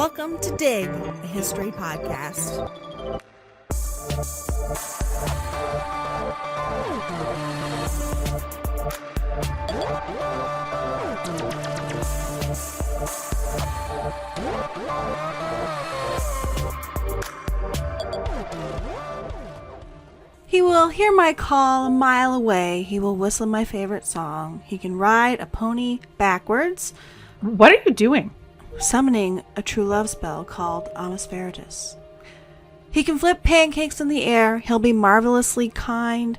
Welcome to Dig, a history podcast. He will hear my call a mile away. He will whistle my favorite song. He can ride a pony backwards. What are you doing? Summoning a true love spell called amorous. He can flip pancakes in the air. He'll be marvelously kind.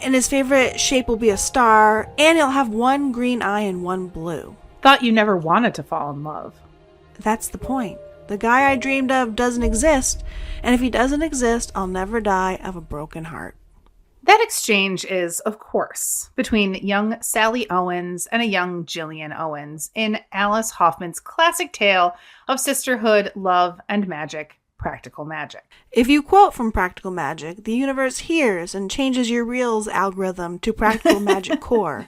And his favorite shape will be a star. And he'll have one green eye and one blue. Thought you never wanted to fall in love. That's the point. The guy I dreamed of doesn't exist, and if he doesn't exist, I'll never die of a broken heart. That exchange is, of course, between young Sally Owens and a young Gillian Owens in Alice Hoffman's classic tale of sisterhood, love, and magic, Practical Magic. If you quote from Practical Magic, the universe hears and changes your Reels algorithm to Practical Magic Core.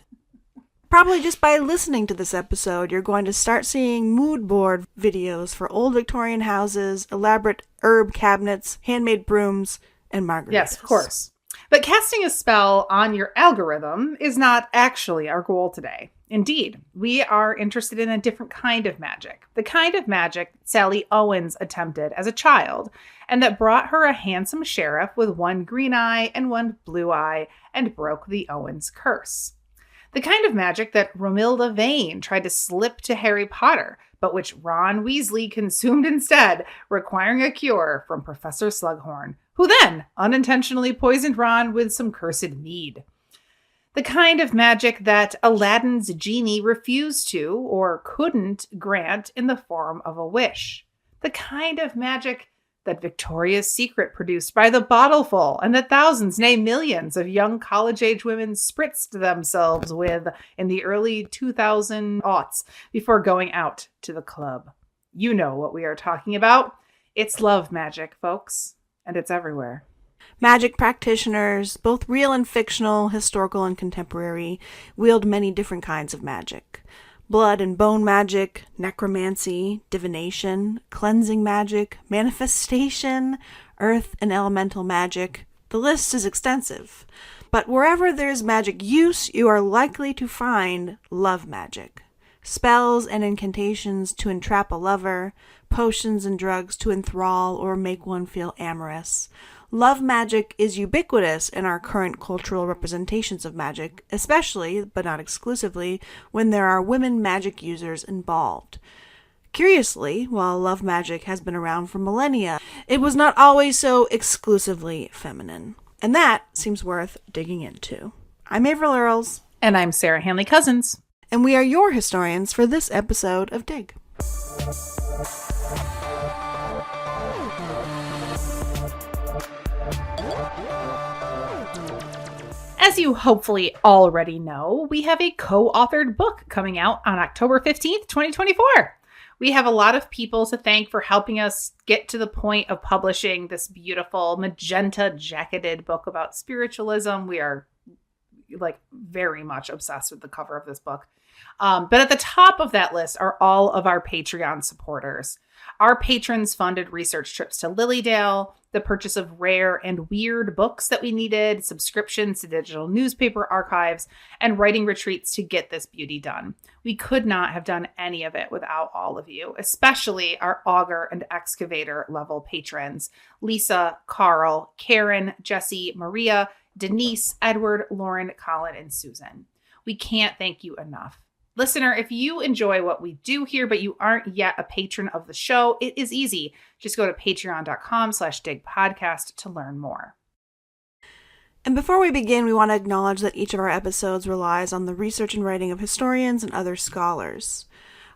Probably just by listening to this episode, you're going to start seeing mood board videos for old Victorian houses, elaborate herb cabinets, handmade brooms, and margaritas. Yes, of course. But casting a spell on your algorithm is not actually our goal today. Indeed, we are interested in a different kind of magic. The kind of magic Sally Owens attempted as a child, and that brought her a handsome sheriff with one green eye and one blue eye and broke the Owens curse. The kind of magic that Romilda Vane tried to slip to Harry Potter, but which Ron Weasley consumed instead, requiring a cure from Professor Slughorn, who then unintentionally poisoned Ron with some cursed mead. The kind of magic that Aladdin's genie refused to, or couldn't, grant in the form of a wish. The kind of magic that Victoria's Secret produced by the bottleful and that thousands, nay millions of young college-age women spritzed themselves with in the early 2000s before going out to the club. You know what we are talking about. It's love magic, folks, and it's everywhere. Magic practitioners, both real and fictional, historical and contemporary, wield many different kinds of magic. Blood and bone magic, necromancy, divination, cleansing magic, manifestation, earth and elemental magic. The list is extensive. But wherever there's magic use, you are likely to find love magic. Spells and incantations to entrap a lover, potions and drugs to enthrall or make one feel amorous. Love magic is ubiquitous in our current cultural representations of magic, especially, but not exclusively, when there are women magic users involved. Curiously, while love magic has been around for millennia, it was not always so exclusively feminine. And that seems worth digging into. I'm Avril Earls. And I'm Sarah Hanley Cousins. And we are your historians for this episode of Dig. As you hopefully already know, we have a co-authored book coming out on October 15th, 2024. We have a lot of people to thank for helping us get to the point of publishing this beautiful magenta-jacketed book about spiritualism. We are very much obsessed with the cover of this book. But at the top of that list are all of our Patreon supporters. Our patrons funded research trips to Lilydale, the purchase of rare and weird books that we needed, subscriptions to digital newspaper archives, and writing retreats to get this beauty done. We could not have done any of it without all of you, especially our auger and excavator level patrons, Lisa, Carl, Karen, Jesse, Maria, Denise, Edward, Lauren, Colin, and Susan. We can't thank you enough. Listener, if you enjoy what we do here, but you aren't yet a patron of the show, it is easy. Just go to patreon.com/digpodcast to learn more. And before we begin, we want to acknowledge that each of our episodes relies on the research and writing of historians and other scholars.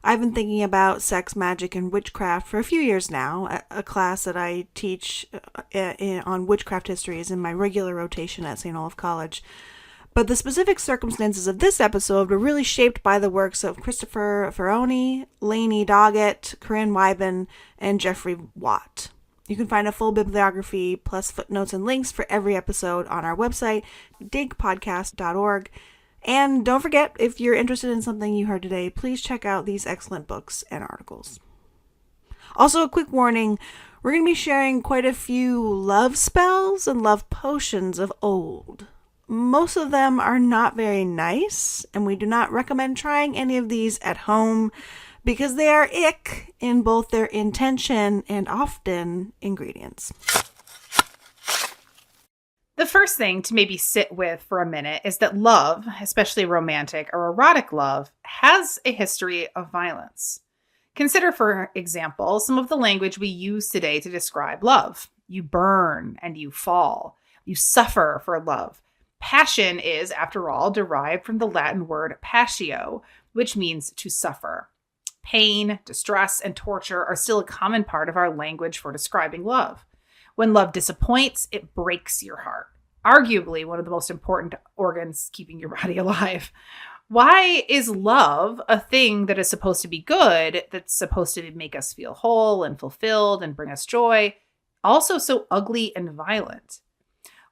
I've been thinking about sex, magic, and witchcraft for a few years now. A class that I teach on witchcraft history is in my regular rotation at St. Olaf College. But the specific circumstances of this episode were really shaped by the works of Christopher Ferroni, Lainey Doggett, Corinne Wyben, and Jeffrey Watt. You can find a full bibliography plus footnotes and links for every episode on our website, digpodcast.org. And don't forget, if you're interested in something you heard today, please check out these excellent books and articles. Also, a quick warning, we're going to be sharing quite a few love spells and love potions of old. Most of them are not very nice, and we do not recommend trying any of these at home because they are ick in both their intention and often ingredients. The first thing to maybe sit with for a minute is that love, especially romantic or erotic love, has a history of violence. Consider, for example, some of the language we use today to describe love. You burn and you fall. You suffer for love. Passion is, after all, derived from the Latin word passio, which means to suffer. Pain, distress, and torture are still a common part of our language for describing love. When love disappoints, it breaks your heart. Arguably one of the most important organs keeping your body alive. Why is love a thing that is supposed to be good, that's supposed to make us feel whole and fulfilled and bring us joy, also so ugly and violent?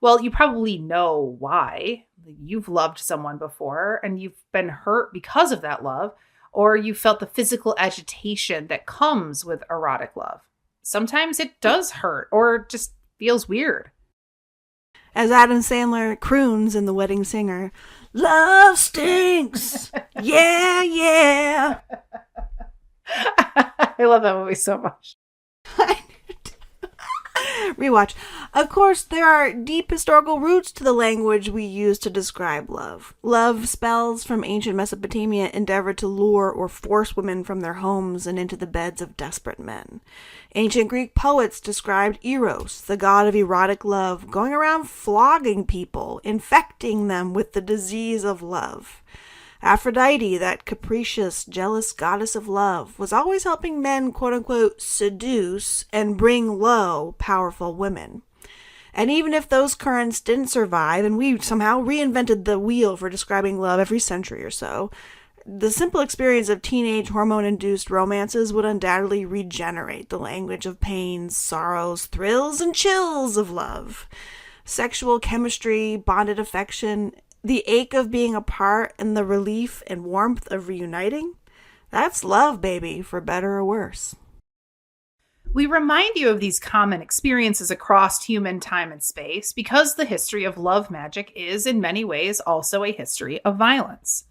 Well, you probably know why. You've loved someone before and you've been hurt because of that love, or you felt the physical agitation that comes with erotic love. Sometimes it does hurt or just feels weird. As Adam Sandler croons in The Wedding Singer, love stinks. Yeah, yeah. I love that movie so much. Rewatch. Of course, there are deep historical roots to the language we use to describe love. Love spells from ancient Mesopotamia endeavored to lure or force women from their homes and into the beds of desperate men. Ancient Greek poets described Eros, the god of erotic love, going around flogging people, infecting them with the disease of love. Aphrodite, that capricious, jealous goddess of love, was always helping men, quote-unquote, seduce and bring low powerful women. And even if those currents didn't survive, and we somehow reinvented the wheel for describing love every century or so, the simple experience of teenage hormone-induced romances would undoubtedly regenerate the language of pains, sorrows, thrills, and chills of love. Sexual chemistry, bonded affection, the ache of being apart, and the relief and warmth of reuniting, that's love, baby, for better or worse. We remind you of these common experiences across human time and space because the history of love magic is, in many ways, also a history of violence.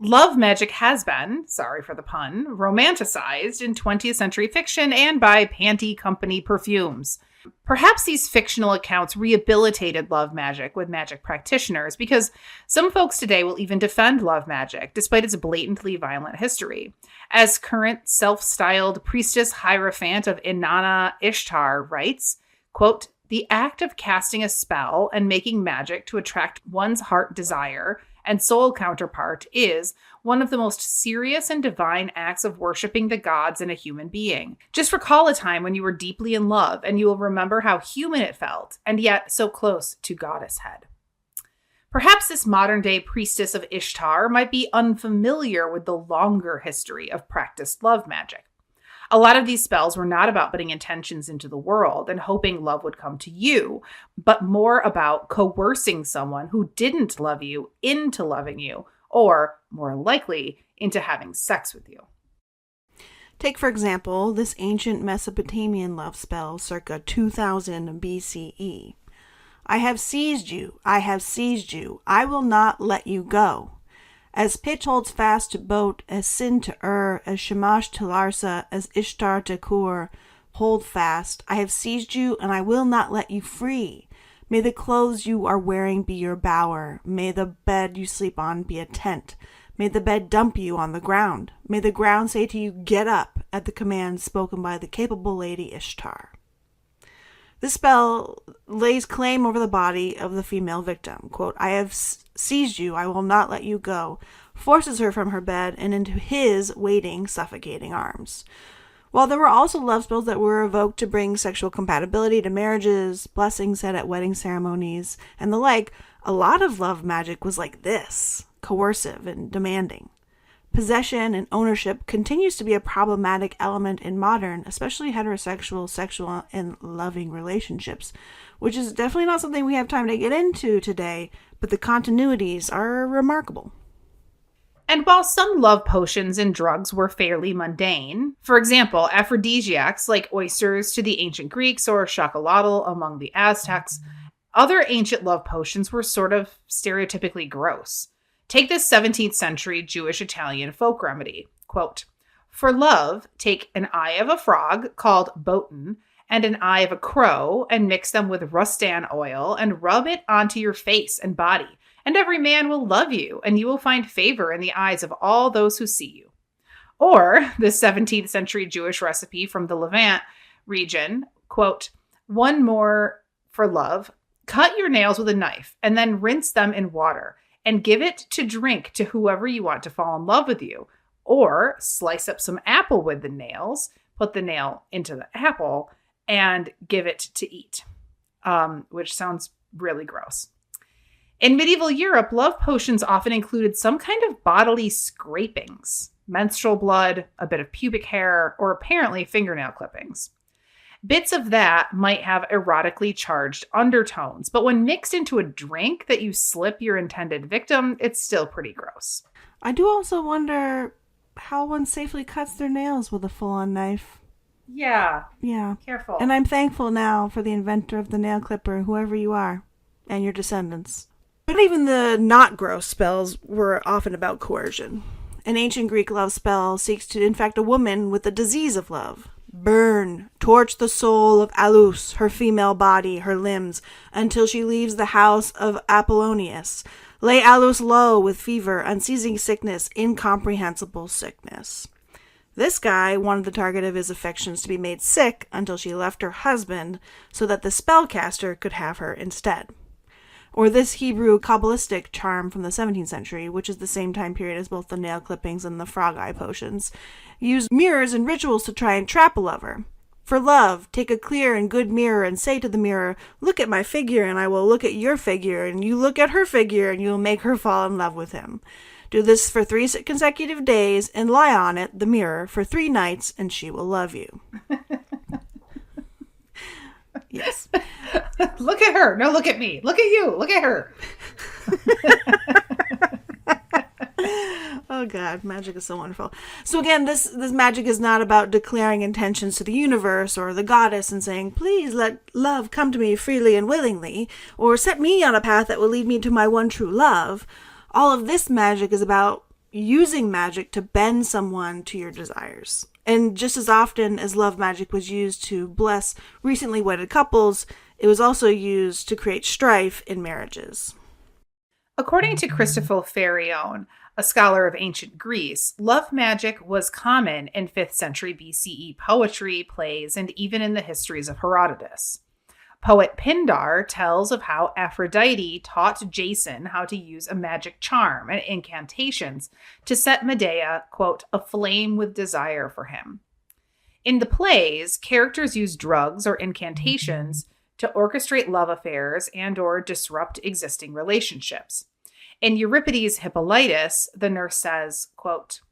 Love magic has been, sorry for the pun, romanticized in 20th century fiction and by panty company perfumes. Perhaps these fictional accounts rehabilitated love magic with magic practitioners because some folks today will even defend love magic despite its blatantly violent history. As current self-styled priestess Hierophant of Inanna Ishtar writes, quote, "The act of casting a spell and making magic to attract one's heart desire and soul counterpart is one of the most serious and divine acts of worshiping the gods in a human being. Just recall a time when you were deeply in love, and you will remember how human it felt, and yet so close to goddesshead." Perhaps this modern-day priestess of Ishtar might be unfamiliar with the longer history of practiced love magic. A lot of these spells were not about putting intentions into the world and hoping love would come to you, but more about coercing someone who didn't love you into loving you, or, more likely, into having sex with you. Take, for example, this ancient Mesopotamian love spell circa 2000 BCE. I have seized you, I have seized you, I will not let you go. As pitch holds fast to boat, as Sin to as Shamash to Larsa, as Ishtar to Kur, hold fast. I have seized you, and I will not let you free. May the clothes you are wearing be your bower. May the bed you sleep on be a tent. May the bed dump you on the ground. May the ground say to you, get up, at the command spoken by the capable lady Ishtar. This spell lays claim over the body of the female victim. Quote, I have seized you, I will not let you go, forces her from her bed and into his waiting, suffocating arms. While there were also love spells that were evoked to bring sexual compatibility to marriages, blessings said at wedding ceremonies, and the like, a lot of love magic was like this, coercive and demanding. Possession and ownership continues to be a problematic element in modern, especially heterosexual, sexual, and loving relationships, which is definitely not something we have time to get into today, but the continuities are remarkable. And while some love potions and drugs were fairly mundane, for example, aphrodisiacs like oysters to the ancient Greeks or chocolatl among the Aztecs, other ancient love potions were sort of stereotypically gross. Take this 17th century Jewish Italian folk remedy. Quote, "For love, take an eye of a frog called botan and an eye of a crow and mix them with rustan oil and rub it onto your face and body. And every man will love you, and you will find favor in the eyes of all those who see you." Or the 17th century Jewish recipe from the Levant region, quote, "One more for love, cut your nails with a knife and then rinse them in water and give it to drink to whoever you want to fall in love with you. Or slice up some apple with the nails, put the nail into the apple, and give it to eat," which sounds really gross. In medieval Europe, love potions often included some kind of bodily scrapings, menstrual blood, a bit of pubic hair, or apparently fingernail clippings. Bits of that might have erotically charged undertones, but when mixed into a drink that you slip your intended victim, it's still pretty gross. I do also wonder how one safely cuts their nails with a full-on knife. Yeah. Yeah. Careful. And I'm thankful now for the inventor of the nail clipper, whoever you are, and your descendants. But even the not gross spells were often about coercion. An ancient Greek love spell seeks to infect a woman with the disease of love. Burn, torch the soul of Alus, her female body, her limbs, until she leaves the house of Apollonius. Lay Alus low with fever, unceasing sickness, incomprehensible sickness. This guy wanted the target of his affections to be made sick until she left her husband so that the spellcaster could have her instead. Or this Hebrew Kabbalistic charm from the 17th century, which is the same time period as both the nail clippings and the frog eye potions, used mirrors and rituals to try and trap a lover. For love, take a clear and good mirror and say to the mirror, "Look at my figure and I will look at your figure, and you look at her figure and you will make her fall in love with him. Do this for 3 consecutive days and lie on it, the mirror, for 3 nights and she will love you." Yes. Look at her. No, look at me. Look at you. Look at her. Oh God, magic is so wonderful. So again, this magic is not about declaring intentions to the universe or the goddess and saying, "Please let love come to me freely and willingly," or "set me on a path that will lead me to my one true love." All of this magic is about using magic to bend someone to your desires. And just as often as love magic was used to bless recently wedded couples, it was also used to create strife in marriages. According to Christopher Farione, a scholar of ancient Greece, love magic was common in 5th century BCE poetry, plays, and even in the histories of Herodotus. Poet Pindar tells of how Aphrodite taught Jason how to use a magic charm and incantations to set Medea, quote, "aflame with desire for him." In the plays, characters use drugs or incantations to orchestrate love affairs and or disrupt existing relationships. In Euripides' Hippolytus, the nurse says, quote,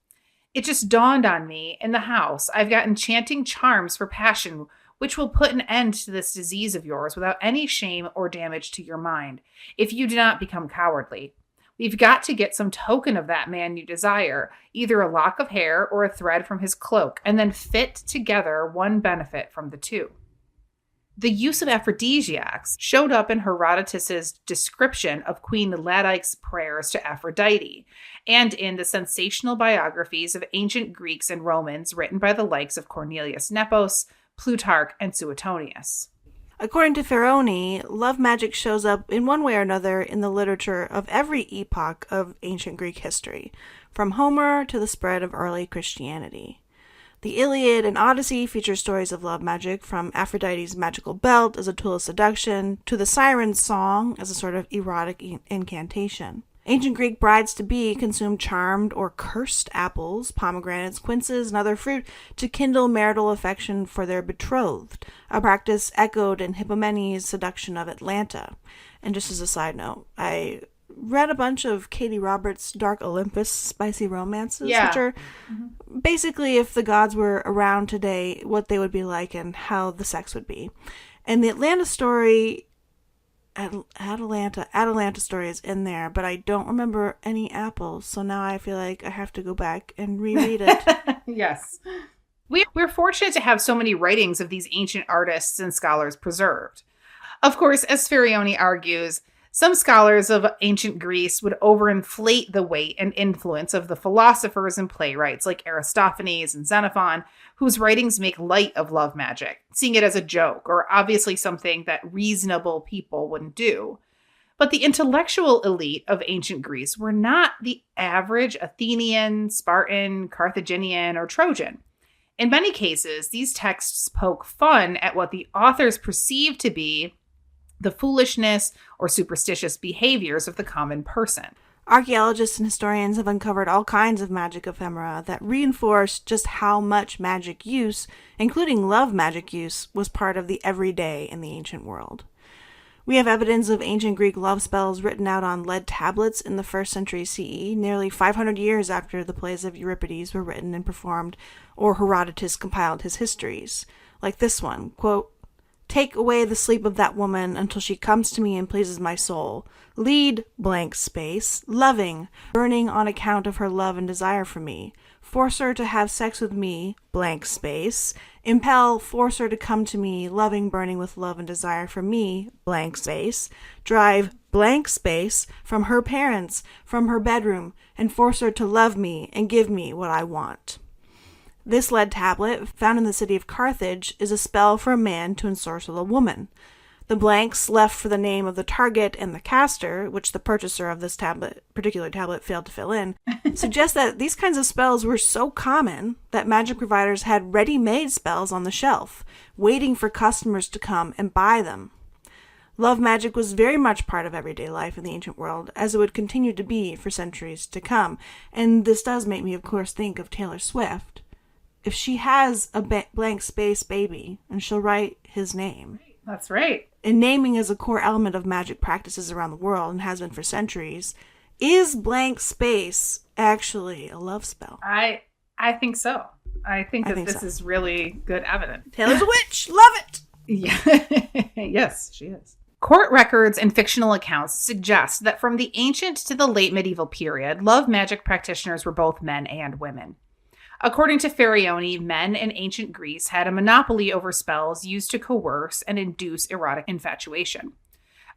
"It just dawned on me in the house I've got enchanting charms for passion which will put an end to this disease of yours without any shame or damage to your mind, if you do not become cowardly. We've got to get some token of that man you desire, either a lock of hair or a thread from his cloak, and then fit together one benefit from the two." The use of aphrodisiacs showed up in Herodotus's description of Queen Laodice's prayers to Aphrodite, and in the sensational biographies of ancient Greeks and Romans written by the likes of Cornelius Nepos, Plutarch, and Suetonius. According to Farione, love magic shows up in one way or another in the literature of every epoch of ancient Greek history, from Homer to the spread of early Christianity. The Iliad and Odyssey feature stories of love magic, from Aphrodite's magical belt as a tool of seduction to the siren's song as a sort of erotic incantation. Ancient Greek brides-to-be consumed charmed or cursed apples, pomegranates, quinces, and other fruit to kindle marital affection for their betrothed, a practice echoed in Hippomenes' seduction of Atlanta. And just as a side note, I read a bunch of Katie Roberts' Dark Olympus spicy romances, which are basically if the gods were around today, what they would be like and how the sex would be. And the Atlanta story Atalanta story is in there, but I don't remember any apples, so now I feel like I have to go back and reread it. Yes. We're fortunate to have so many writings of these ancient artists and scholars preserved. Of course, as Ferioni argues, some scholars of ancient Greece would overinflate the weight and influence of the philosophers and playwrights like Aristophanes and Xenophon, whose writings make light of love magic, seeing it as a joke or obviously something that reasonable people wouldn't do. But the intellectual elite of ancient Greece were not the average Athenian, Spartan, Carthaginian, or Trojan. In many cases, these texts poke fun at what the authors perceived to be the foolishness or superstitious behaviors of the common person. Archaeologists and historians have uncovered all kinds of magic ephemera that reinforce just how much magic use, including love magic use, was part of the everyday in the ancient world. We have evidence of ancient Greek love spells written out on lead tablets in the 1st century CE, nearly 500 years after the plays of Euripides were written and performed, or Herodotus compiled his histories. Like this one, quote, "Take away the sleep of that woman until she comes to me and pleases my soul. Lead, blank space, loving, burning on account of her love and desire for me. Force her to have sex with me, blank space. Impel, force her to come to me, loving, burning with love and desire for me, blank space. Drive, blank space, from her parents, from her bedroom, and force her to love me and give me what I want." This lead tablet, found in the city of Carthage, is a spell for a man to ensorcel a woman. The blanks left for the name of the target and the caster, which the purchaser of this particular tablet failed to fill in, suggest that these kinds of spells were so common that magic providers had ready-made spells on the shelf, waiting for customers to come and buy them. Love magic was very much part of everyday life in the ancient world, as it would continue to be for centuries to come. And this does make me, of course, think of Taylor Swift. If she has a blank space baby, and she'll write his name. That's right. And naming is a core element of magic practices around the world and has been for centuries. Is blank space actually a love spell? I think so. I think this is really good evidence. Taylor's a witch. Love it. Yeah. Yes, she is. Court records and fictional accounts suggest that from the ancient to the late medieval period, love magic practitioners were both men and women. According to Ferioni, men in ancient Greece had a monopoly over spells used to coerce and induce erotic infatuation.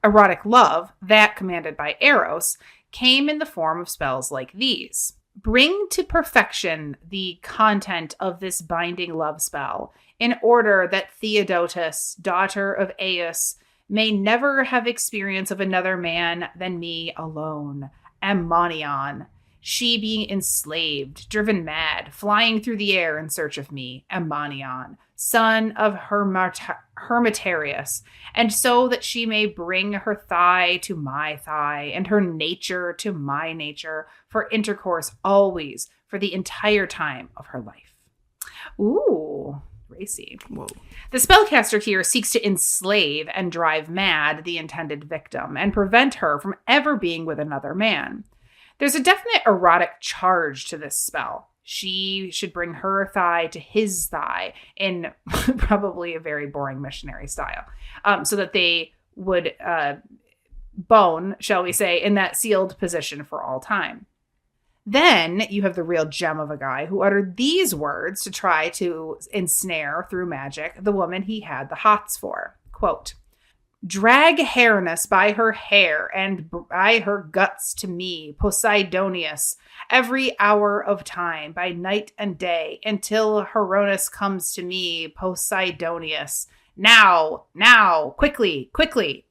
Erotic love, that commanded by Eros, came in the form of spells like these. Bring to perfection the content of this binding love spell, in order that Theodotus, daughter of Aias, may never have experience of another man than me alone, Ammonion. She being enslaved, driven mad, flying through the air in search of me, Ammonion, son of Hermetarius, and so that she may bring her thigh to my thigh, and her nature to my nature, for intercourse always, for the entire time of her life. Ooh, racy. Whoa. The spellcaster here seeks to enslave and drive mad the intended victim, and prevent her from ever being with another man. There's a definite erotic charge to this spell. She should bring her thigh to his thigh in probably a very boring missionary style, so that they would bone, shall we say, in that sealed position for all time. Then you have the real gem of a guy who uttered these words to try to ensnare through magic the woman he had the hots for. Quote, "Drag Hairness by her hair and by her guts to me, Poseidonius, every hour of time, by night and day, until Hieronus comes to me, Poseidonius. Now, quickly, quickly."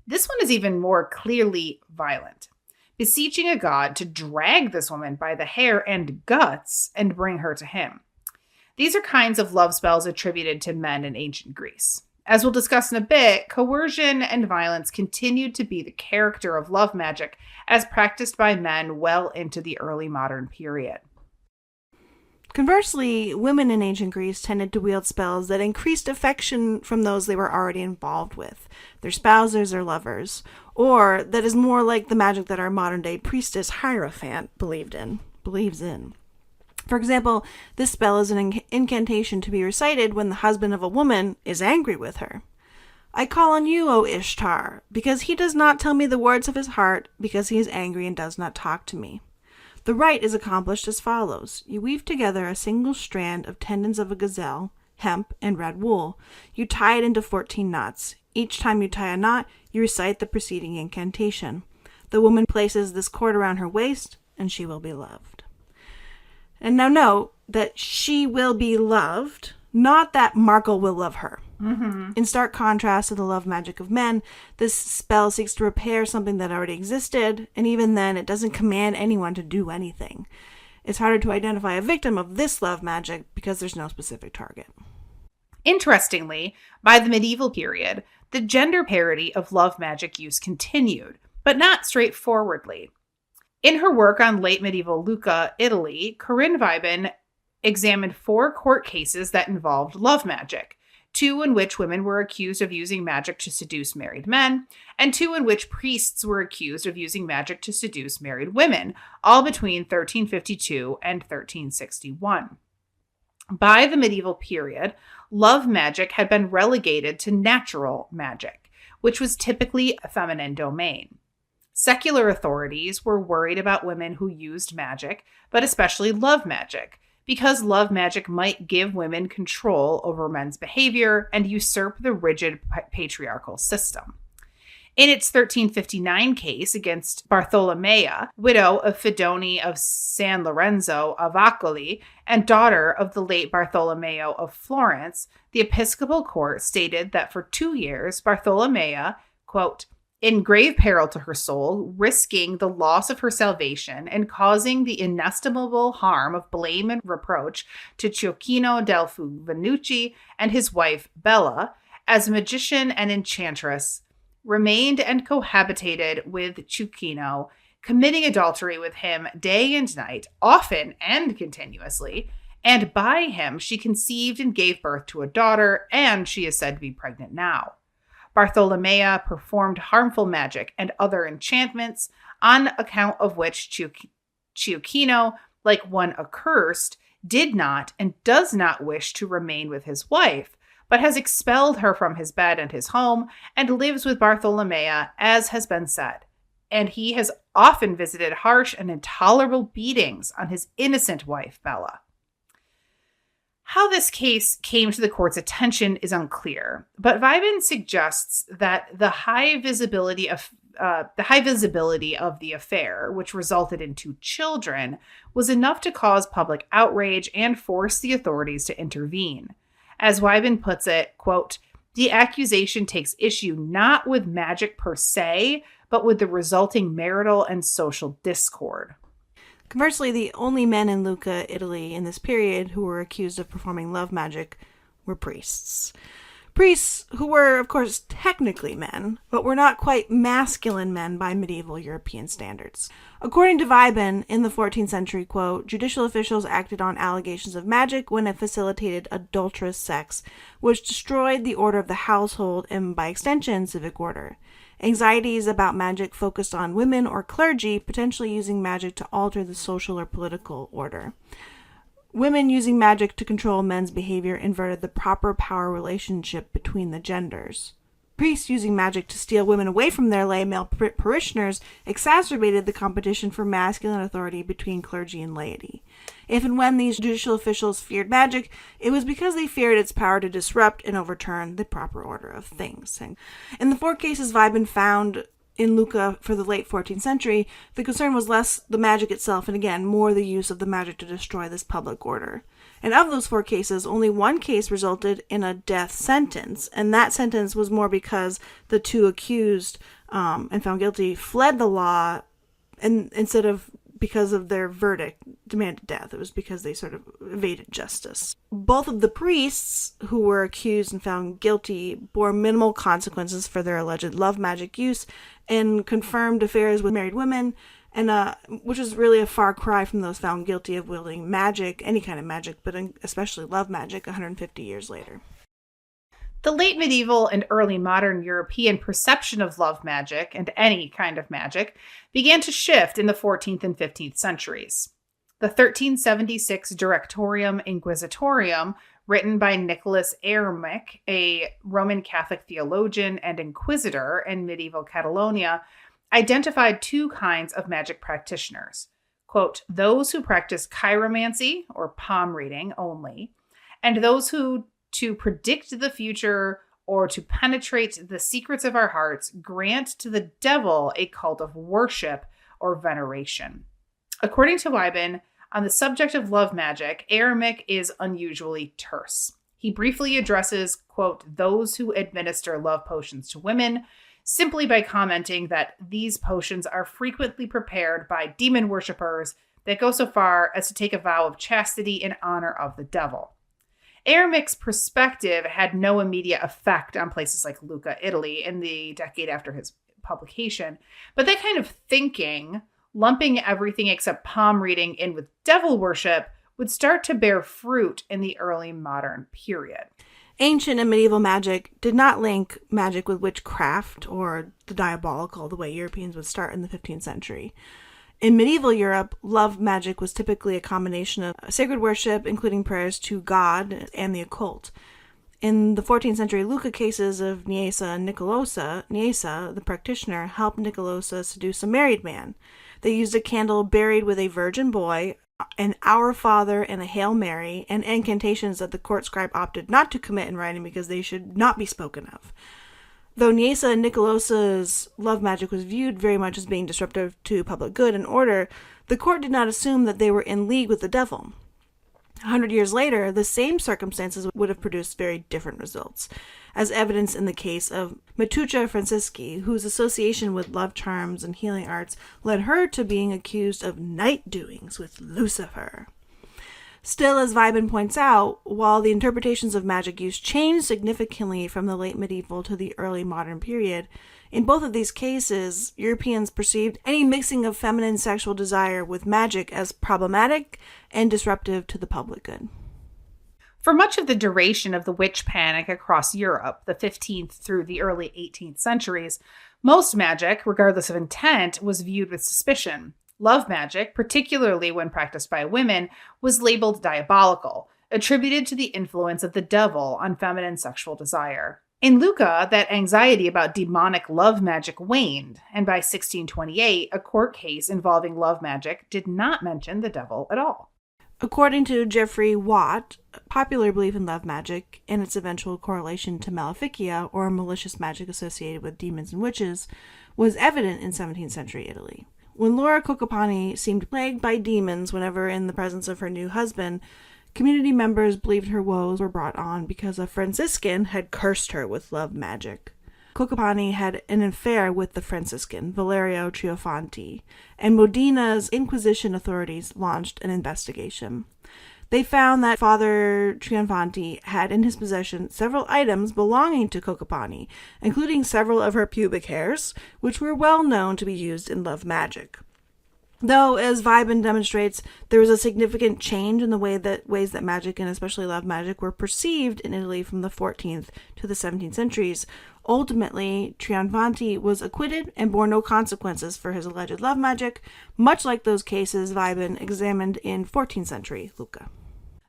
This one is even more clearly violent, beseeching a god to drag this woman by the hair and guts and bring her to him. These are kinds of love spells attributed to men in ancient Greece. As we'll discuss in a bit, coercion and violence continued to be the character of love magic as practiced by men well into the early modern period. Conversely, women in ancient Greece tended to wield spells that increased affection from those they were already involved with, their spouses or lovers, or that is more like the magic that our modern-day priestess Hierophant believes in. For example, this spell is an incantation to be recited when the husband of a woman is angry with her. I call on you, O Ishtar, because he does not tell me the words of his heart, because he is angry and does not talk to me. The rite is accomplished as follows. You weave together a single strand of tendons of a gazelle, hemp, and red wool. You tie it into 14 knots. Each time you tie a knot, you recite the preceding incantation. The woman places this cord around her waist, and she will be loved. And now note that she will be loved, not that Markle will love her. Mm-hmm. In stark contrast to the love magic of men, this spell seeks to repair something that already existed, and even then, it doesn't command anyone to do anything. It's harder to identify a victim of this love magic because there's no specific target. Interestingly, by the medieval period, the gender parity of love magic use continued, but not straightforwardly. In her work on late medieval Lucca, Italy, Corinne Weiben examined 4 court cases that involved love magic, 2 in which women were accused of using magic to seduce married men, and 2 in which priests were accused of using magic to seduce married women, all between 1352 and 1361. By the medieval period, love magic had been relegated to natural magic, which was typically a feminine domain. Secular authorities were worried about women who used magic, but especially love magic, because love magic might give women control over men's behavior and usurp the rigid patriarchal system. In its 1359 case against Bartolomea, widow of Fidone of San Lorenzo of Accoli and daughter of the late Bartolomeo of Florence, the Episcopal Court stated that for 2 years, Bartolomea, quote, in grave peril to her soul, risking the loss of her salvation and causing the inestimable harm of blame and reproach to Ciochino del Fuvenucci and his wife Bella, as magician and enchantress, remained and cohabitated with Ciochino, committing adultery with him day and night, often and continuously, and by him she conceived and gave birth to a daughter, and she is said to be pregnant now. Bartolomea performed harmful magic and other enchantments, on account of which Ciochino, like one accursed, did not and does not wish to remain with his wife, but has expelled her from his bed and his home, and lives with Bartolomea, as has been said. And he has often visited harsh and intolerable beatings on his innocent wife, Bella. How this case came to the court's attention is unclear, but Weiben suggests that the high visibility of the affair, which resulted in 2 children, was enough to cause public outrage and force the authorities to intervene. As Weiben puts it, quote, the accusation takes issue not with magic per se, but with the resulting marital and social discord. Conversely, the only men in Lucca, Italy, in this period who were accused of performing love magic were priests. Priests who were, of course, technically men, but were not quite masculine men by medieval European standards. According to Weiben, in the 14th century, quote, judicial officials acted on allegations of magic when it facilitated adulterous sex, which destroyed the order of the household and, by extension, civic order. Anxieties about magic focused on women or clergy potentially using magic to alter the social or political order. Women using magic to control men's behavior inverted the proper power relationship between the genders. Priests using magic to steal women away from their lay male parishioners exacerbated the competition for masculine authority between clergy and laity. If and when these judicial officials feared magic, it was because they feared its power to disrupt and overturn the proper order of things. And in the 4 cases Weiben found in Lucca for the late 14th century, the concern was less the magic itself and, again, more the use of the magic to destroy this public order. And of those 4 cases, only 1 case resulted in a death sentence, and that sentence was more because the 2 accused and found guilty fled the law, and instead of because of their verdict demanded death. It was because they sort of evaded justice. Both of the priests who were accused and found guilty bore minimal consequences for their alleged love magic use and confirmed affairs with married women, and which is really a far cry from those found guilty of wielding magic, any kind of magic, but especially love magic, 150 years later. The late medieval and early modern European perception of love magic, and any kind of magic, began to shift in the 14th and 15th centuries. The 1376 Directorium Inquisitorium written by Nicholas Eremic, a Roman Catholic theologian and inquisitor in medieval Catalonia, identified two kinds of magic practitioners. Quote, those who practice chiromancy, or palm reading only, and those who, to predict the future or to penetrate the secrets of our hearts, grant to the devil a cult of worship or veneration. According to Wyban, on the subject of love magic, Eremic is unusually terse. He briefly addresses, quote, those who administer love potions to women, simply by commenting that these potions are frequently prepared by demon worshippers that go so far as to take a vow of chastity in honor of the devil. Eremic's perspective had no immediate effect on places like Lucca, Italy, in the decade after his publication, but that kind of thinking, lumping everything except palm reading in with devil worship, would start to bear fruit in the early modern period. Ancient and medieval magic did not link magic with witchcraft or the diabolical the way Europeans would start in the 15th century. In medieval Europe, love magic was typically a combination of sacred worship, including prayers to God and the occult. In the 14th century Lucca cases of Niesa and Nicolosa, Niesa, the practitioner, helped Nicolosa seduce a married man. They used a candle buried with a virgin boy, an Our Father, and a Hail Mary, and incantations that the court scribe opted not to commit in writing because they should not be spoken of. Though Niesa and Nicolosa's love magic was viewed very much as being disruptive to public good and order, the court did not assume that they were in league with the devil. 100 years later, the same circumstances would have produced very different results, as evidenced in the case of Metucha Francisci, whose association with love charms and healing arts led her to being accused of night doings with Lucifer. Still, as Wyban points out, while the interpretations of magic use changed significantly from the late medieval to the early modern period, in both of these cases, Europeans perceived any mixing of feminine sexual desire with magic as problematic and disruptive to the public good. For much of the duration of the witch panic across Europe, the 15th through the early 18th centuries, most magic, regardless of intent, was viewed with suspicion. Love magic, particularly when practiced by women, was labeled diabolical, attributed to the influence of the devil on feminine sexual desire. In Lucca, that anxiety about demonic love magic waned, and by 1628, a court case involving love magic did not mention the devil at all. According to Geoffrey Watt, popular belief in love magic and its eventual correlation to maleficia, or malicious magic associated with demons and witches, was evident in 17th century Italy. When Laura Cocopani seemed plagued by demons whenever in the presence of her new husband, community members believed her woes were brought on because a Franciscan had cursed her with love magic. Cocopani had an affair with the Franciscan, Valerio Trionfanti, and Modina's Inquisition authorities launched an investigation. They found that Father Trionfanti had in his possession several items belonging to Cocopani, including several of her pubic hairs, which were well known to be used in love magic. Though, as Wyban demonstrates, there was a significant change in the ways that magic, and especially love magic, were perceived in Italy from the 14th to the 17th centuries. Ultimately, Trionfanti was acquitted and bore no consequences for his alleged love magic, much like those cases Wyban examined in 14th century Lucca.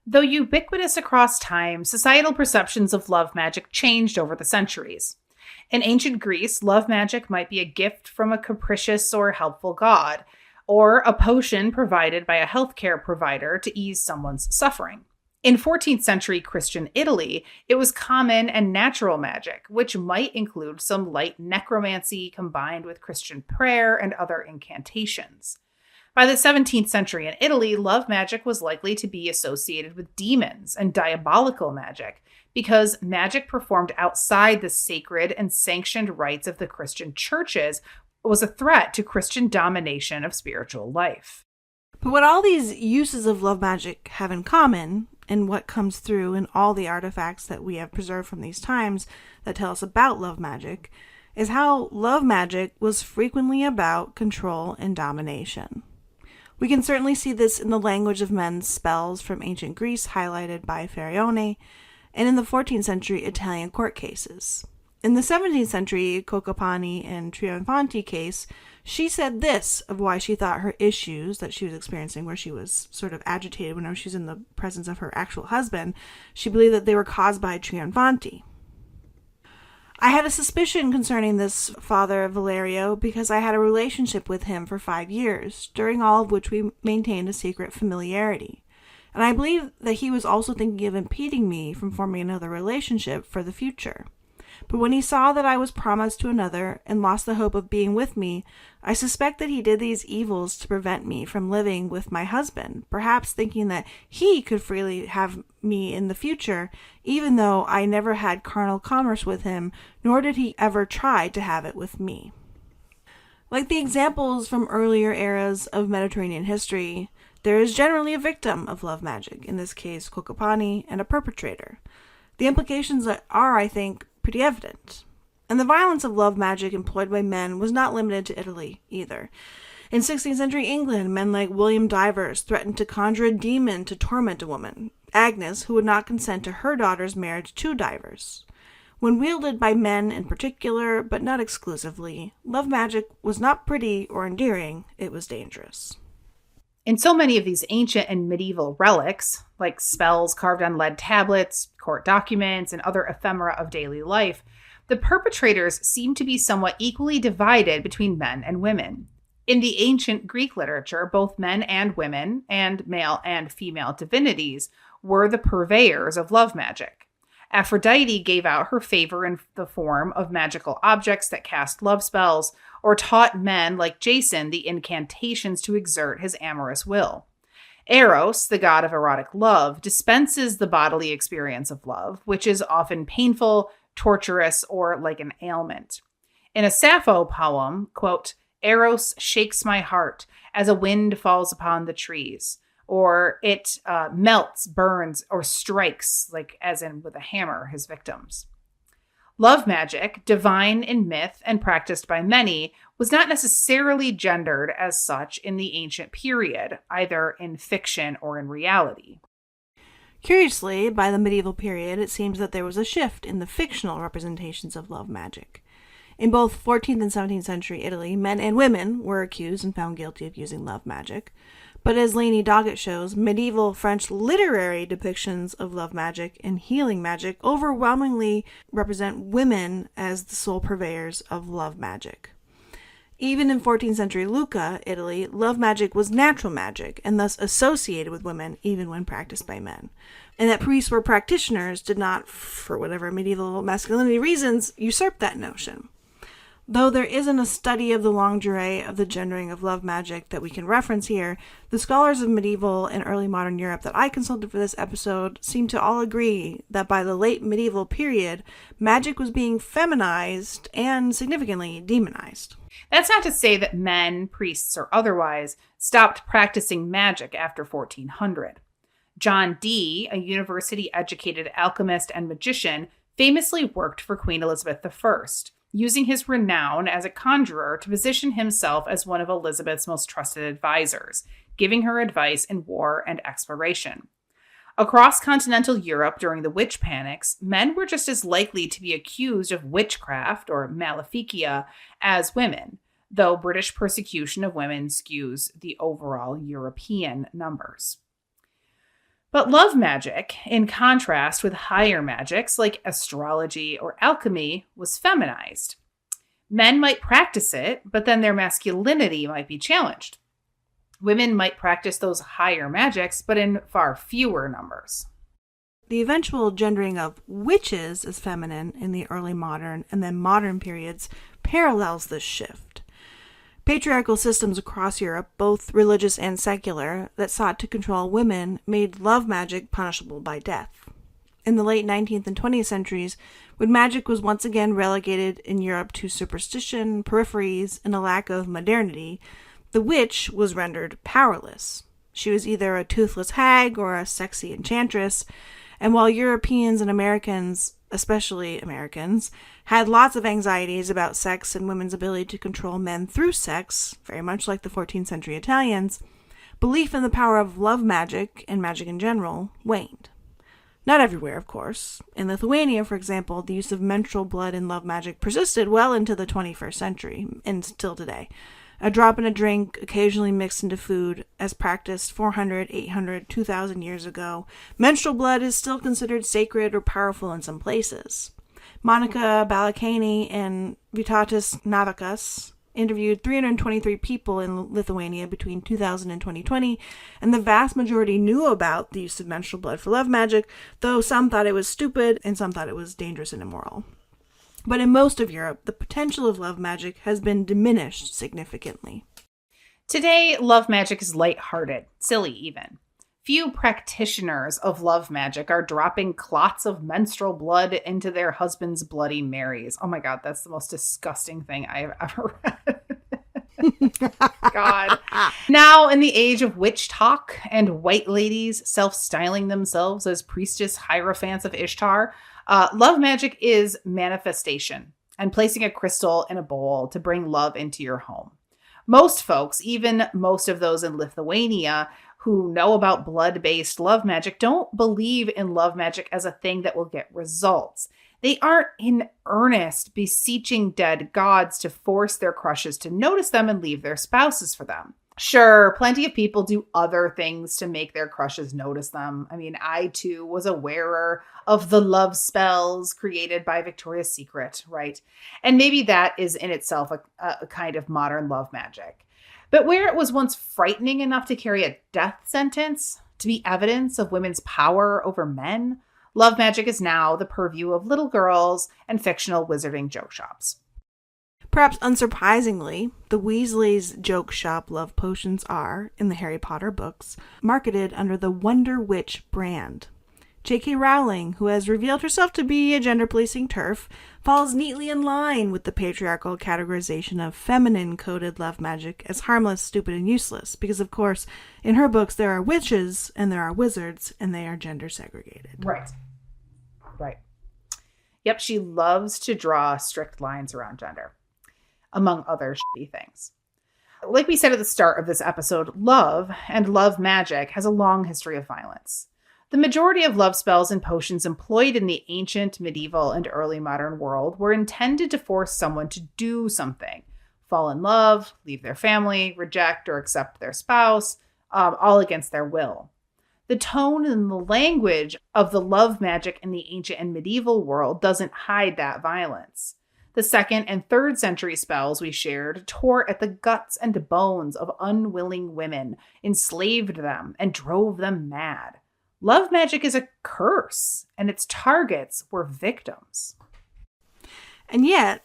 Though ubiquitous across time, societal perceptions of love magic changed over the centuries. In ancient Greece, love magic might be a gift from a capricious or helpful god, or a potion provided by a healthcare provider to ease someone's suffering. In 14th century Christian Italy, it was common and natural magic, which might include some light necromancy combined with Christian prayer and other incantations. By the 17th century in Italy, love magic was likely to be associated with demons and diabolical magic, because magic performed outside the sacred and sanctioned rites of the Christian churches was a threat to Christian domination of spiritual life. But what all these uses of love magic have in common, and what comes through in all the artifacts that we have preserved from these times that tell us about love magic, is how love magic was frequently about control and domination. We can certainly see this in the language of men's spells from ancient Greece highlighted by Farione, and in the 14th century Italian court cases. In the 17th century Cocopani and Trionfanti case, She said this of why she thought her issues that she was experiencing, where she was sort of agitated whenever she was in the presence of her actual husband, she believed that they were caused by Triunfanti. I had a suspicion concerning this father Valerio because I had a relationship with him for 5 years, during all of which we maintained a secret familiarity. And I believe that he was also thinking of impeding me from forming another relationship for the future. But when he saw that I was promised to another and lost the hope of being with me, I suspect that he did these evils to prevent me from living with my husband, perhaps thinking that he could freely have me in the future, even though I never had carnal commerce with him, nor did he ever try to have it with me. Like the examples from earlier eras of Mediterranean history, there is generally a victim of love magic, in this case Cocopani, and a perpetrator. The implications are, I think, pretty evident. And the violence of love magic employed by men was not limited to Italy either. In 16th century England, men like William Divers threatened to conjure a demon to torment a woman, Agnes, who would not consent to her daughter's marriage to Divers. When wielded by men in particular, but not exclusively, love magic was not pretty or endearing, it was dangerous. In so many of these ancient and medieval relics, like spells carved on lead tablets, court documents, and other ephemera of daily life, the perpetrators seem to be somewhat equally divided between men and women. In the ancient Greek literature, both men and women, and male and female divinities, were the purveyors of love magic. Aphrodite gave out her favor in the form of magical objects that cast love spells, or taught men like Jason the incantations to exert his amorous will. Eros, the god of erotic love, dispenses the bodily experience of love, which is often painful, torturous, or like an ailment. In a Sappho poem, quote, "Eros shakes my heart as a wind falls upon the trees," or it melts, burns, or strikes, like as in with a hammer, his victims. Love magic, divine in myth and practiced by many, was not necessarily gendered as such in the ancient period, either in fiction or in reality. Curiously, by the medieval period, it seems that there was a shift in the fictional representations of love magic. In both 14th and 17th century Italy, men and women were accused and found guilty of using love magic. But as Lainey Doggett shows, medieval French literary depictions of love magic and healing magic overwhelmingly represent women as the sole purveyors of love magic. Even in 14th century Lucca, Italy, love magic was natural magic and thus associated with women even when practiced by men. And that priests were practitioners did not, for whatever medieval masculinity reasons, usurp that notion. Though there isn't a study of the longue durée of the gendering of love magic that we can reference here, the scholars of medieval and early modern Europe that I consulted for this episode seem to all agree that by the late medieval period, magic was being feminized and significantly demonized. That's not to say that men, priests, or otherwise, stopped practicing magic after 1400. John Dee, a university-educated alchemist and magician, famously worked for Queen Elizabeth I, using his renown as a conjurer to position himself as one of Elizabeth's most trusted advisors, giving her advice in war and exploration. Across continental Europe during the witch panics, men were just as likely to be accused of witchcraft or maleficia as women, though British persecution of women skews the overall European numbers. But love magic, in contrast with higher magics like astrology or alchemy, was feminized. Men might practice it, but then their masculinity might be challenged. Women might practice those higher magics, but in far fewer numbers. The eventual gendering of witches as feminine in the early modern and then modern periods parallels this shift. Patriarchal systems across Europe, both religious and secular, that sought to control women made love magic punishable by death. In the late 19th and 20th centuries, when magic was once again relegated in Europe to superstition, peripheries, and a lack of modernity, the witch was rendered powerless. She was either a toothless hag or a sexy enchantress, and while Europeans and Americans, especially Americans, had lots of anxieties about sex and women's ability to control men through sex, very much like the 14th century Italians, belief in the power of love magic and magic in general waned. Not everywhere, of course. In Lithuania, for example, the use of menstrual blood in love magic persisted well into the 21st century, and still today. A drop in a drink, occasionally mixed into food, as practiced 400, 800, 2,000 years ago, menstrual blood is still considered sacred or powerful in some places. Monica Balakany and Vytautas Navakas interviewed 323 people in Lithuania between 2000 and 2020, and the vast majority knew about the use of menstrual blood for love magic, though some thought it was stupid and some thought it was dangerous and immoral. But in most of Europe, the potential of love magic has been diminished significantly. Today, love magic is lighthearted, silly even. Few practitioners of love magic are dropping clots of menstrual blood into their husband's Bloody Marys. Oh my God, that's the most disgusting thing I have ever read. God. Now, in the age of witch talk and white ladies self-styling themselves as priestess hierophants of Ishtar, love magic is manifestation and placing a crystal in a bowl to bring love into your home. Most folks, even most of those in Lithuania who know about blood-based love magic, don't believe in love magic as a thing that will get results. They aren't in earnest beseeching dead gods to force their crushes to notice them and leave their spouses for them. Sure, plenty of people do other things to make their crushes notice them. I mean, I too was a wearer of the love spells created by Victoria's Secret, right? And maybe that is in itself a kind of modern love magic. But where it was once frightening enough to carry a death sentence, to be evidence of women's power over men, love magic is now the purview of little girls and fictional wizarding joke shops. Perhaps unsurprisingly, the Weasleys' joke shop love potions are, in the Harry Potter books, marketed under the Wonder Witch brand. J.K. Rowling, who has revealed herself to be a gender-policing TERF, falls neatly in line with the patriarchal categorization of feminine-coded love magic as harmless, stupid, and useless, because, of course, in her books there are witches and there are wizards, and they are gender-segregated. Right. Yep, she loves to draw strict lines around gender, among other shitty things. Like we said at the start of this episode, love and love magic has a long history of violence. The majority of love spells and potions employed in the ancient, medieval, and early modern world were intended to force someone to do something. Fall in love, leave their family, reject or accept their spouse, all against their will. The tone and the language of the love magic in the ancient and medieval world doesn't hide that violence. The 2nd and 3rd century spells we shared tore at the guts and bones of unwilling women, enslaved them, and drove them mad. Love magic is a curse, and its targets were victims. And yet,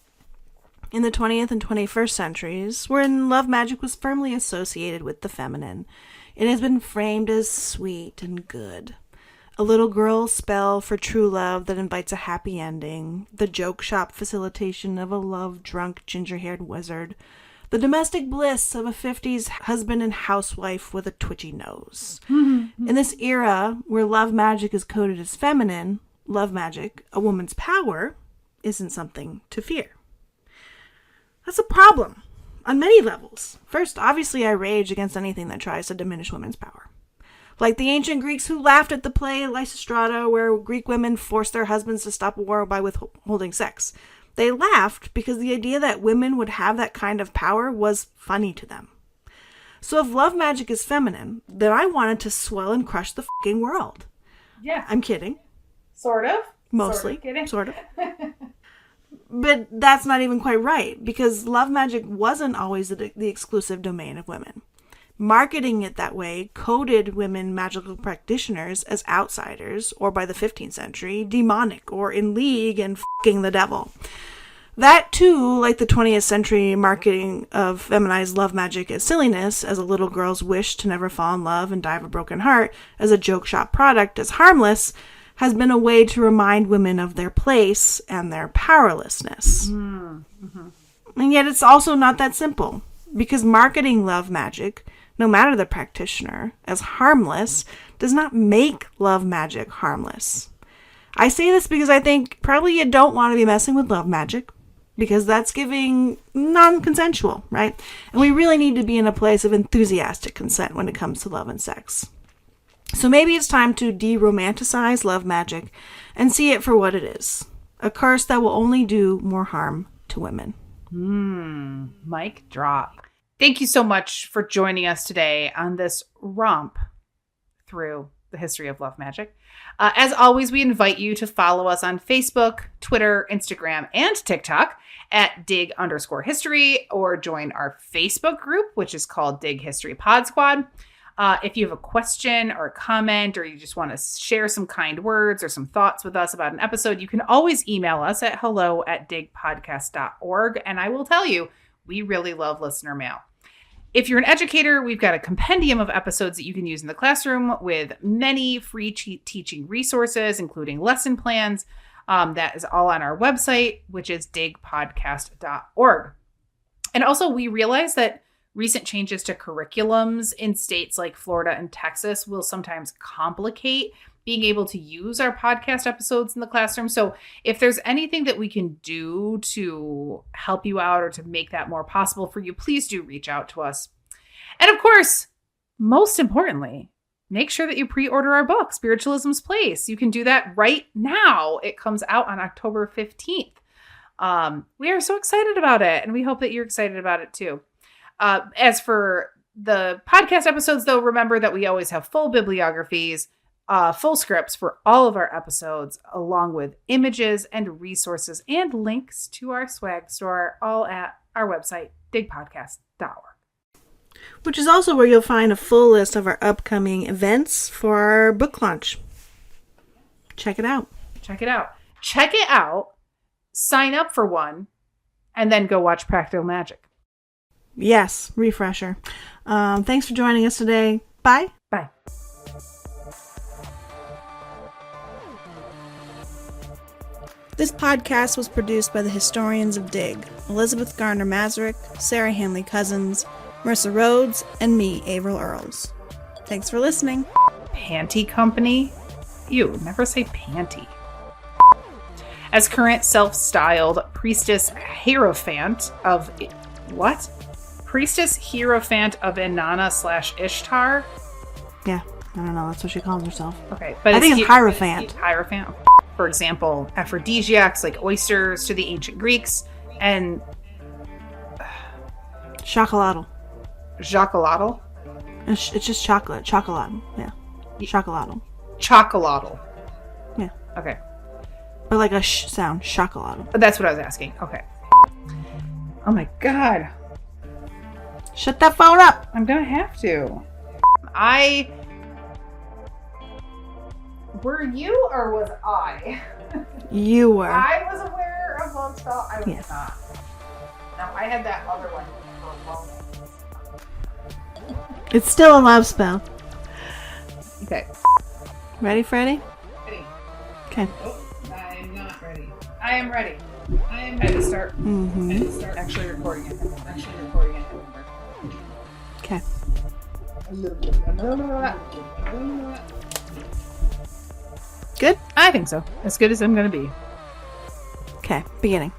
in the 20th and 21st centuries, when love magic was firmly associated with the feminine, it has been framed as sweet and good. A little girl's spell for true love that invites a happy ending, the joke shop facilitation of a love-drunk ginger-haired wizard, the domestic bliss of a 50s husband and housewife with a twitchy nose. In this era, where love magic is coded as feminine, love magic, a woman's power, isn't something to fear. That's a problem on many levels. First, obviously, I rage against anything that tries to diminish women's power. Like the ancient Greeks who laughed at the play Lysistrata, where Greek women forced their husbands to stop war by withholding sex. They laughed because the idea that women would have that kind of power was funny to them. So if love magic is feminine, then I wanted to swell and crush the fucking world. Yeah. I'm kidding. Sort of. Mostly. Sort of. But that's not even quite right, because love magic wasn't always the exclusive domain of women. Marketing it that way coded women magical practitioners as outsiders, or by the 15th century, demonic, or in league and fucking the devil. That too, like the 20th century marketing of feminized love magic as silliness, as a little girl's wish to never fall in love and die of a broken heart, as a joke shop product, as harmless, has been a way to remind women of their place and their powerlessness. Mm-hmm. And yet it's also not that simple, because marketing love magic, no matter the practitioner, as harmless does not make love magic harmless. I say this because I think probably you don't want to be messing with love magic, because that's giving non-consensual, right? And we really need to be in a place of enthusiastic consent when it comes to love and sex. So maybe it's time to de-romanticize love magic and see it for what it is. A curse that will only do more harm to women. Mic drop. Thank you so much for joining us today on this romp through the history of love magic. As always, we invite you to follow us on Facebook, Twitter, Instagram, and TikTok at dig_history, or join our Facebook group, which is called Dig History Pod Squad. If you have a question or a comment, or you just want to share some kind words or some thoughts with us about an episode, you can always email us at hello@digpodcast.org. And I will tell you, we really love listener mail. If you're an educator, we've got a compendium of episodes that you can use in the classroom with many free teaching resources, including lesson plans. That is all on our website, which is digpodcast.org. And also, we realize that recent changes to curriculums in states like Florida and Texas will sometimes complicate being able to use our podcast episodes in the classroom. So if there's anything that we can do to help you out or to make that more possible for you, please do reach out to us. And of course, most importantly, make sure that you pre-order our book, Spiritualism's Place. You can do that right now. It comes out on October 15th. We are so excited about it, and we hope that you're excited about it too. As for the podcast episodes, though, remember that we always have full bibliographies, full scripts for all of our episodes, along with images and resources and links to our swag store, all at our website, digpodcast.org. Which is also where you'll find a full list of our upcoming events for our book launch. Check it out. Check it out. Check it out. Sign up for one, and then go watch Practical Magic. Yes, refresher. Thanks for joining us today. Bye. Bye. This podcast was produced by the historians of Dig, Elizabeth Garner Mazurek, Sarah Hanley Cousins, Marissa Rhodes, and me, Avril Earls. Thanks for listening. Panty Company? Ew, never say panty. As current self-styled priestess Hierophant of... What? Priestess Hierophant of Inanna/Ishtar? Yeah, I don't know. That's what she calls herself. Okay, but I think it's Hierophant. Hierophant. For example, aphrodisiacs like oysters to the ancient Greeks, and Chocolatl. Chocolatl? It's just chocolate. Chocolatl. Yeah. Chocolatl. Chocolatl. Yeah. Okay. But like a sh sound. Chocolatl. That's what I was asking. Okay. Oh my god. Shut that phone up. I'm gonna have to. Were you or was I? You were. I was aware of love spell. I was Yes. not. No, I had that other one for a moment. It's still a love spell. Okay. Ready, Freddy? Ready. Okay. Oh, I'm not ready. I am ready. I am ready to start. Mm-hmm. I had to start actually recording it. Okay. Good? I think so. As good as I'm going to be. Okay. Beginning.